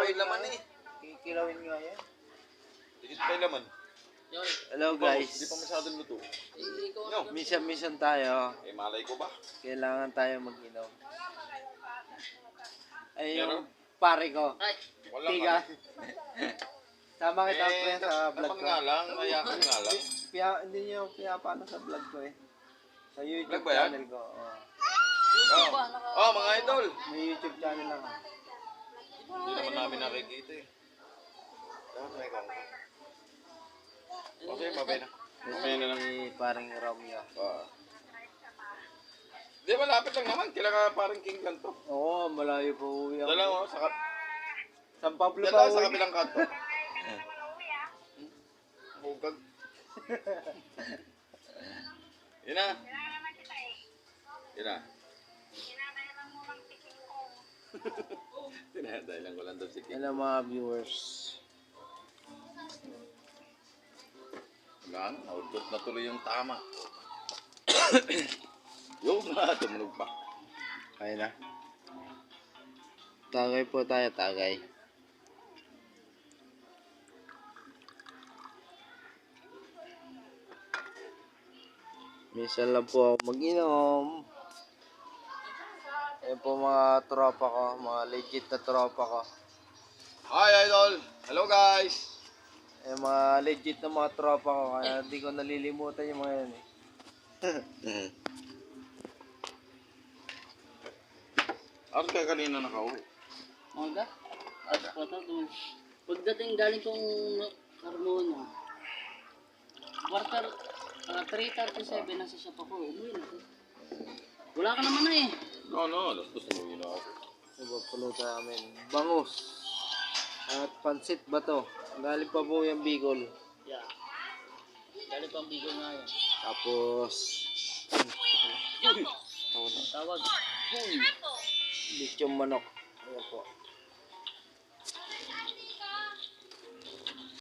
May laman eh. Kikilawin nga yan. Dikit pa yung laman. Hello guys. Hindi pa masyadong luto. No. Mission tayo. Eh, malay ko ba? Kailangan tayo mag-inom. Ay, Meron? yung pare ko. Walang Tiga. ano. Sama kita pre sa vlog dapat ko. nga lang, mayakan nga lang. Hindi niyo pinapano sa vlog ko eh. Sa YouTube Vlog ba yan? channel ko. Oh. YouTube ba? Oh, mga idol. May YouTube channel lang. Hindi naman namin nakikita eh. Dapat may kong. Okay, mabay na. Mamaya na lang. Si paring Romeo. Di, malapit lang naman. Kailan ka parang king lang to. Oo, malayo po uwi ako. Dalawa, sa San Pablo dalawa pa sa uwi. kabilang kanto. Bugag. Yun na. Yun na. Tinadahilan ko lang daw si King. Hello mga viewers. Wala na, output na tuloy yung tama. Yung na, tumunog pa. Kaya na. Tagay po tayo, tagay. Minsan lang po ako mag-inom. Ayan po mga tropa ko, mga legit na tropa ko. Hi idol! Hello guys! Ayan mga legit na mga tropa ko, kaya hindi ko nalilimutan yung mga yan eh. Ano kaya kanina nakauwi? Mga at pata doon. Pagdating galing kong Carmona, quarter 3:37 nasa shop ako. Umuwi na. Wala ka naman na eh. No, lastos mo yun ako. Pulutan namin. Bangus. At pansit ba to? Galing pa po yung Bicol. Yeah. Galing pang bigo nga yan. Tapos Tawag. bityong manok. Ayan po.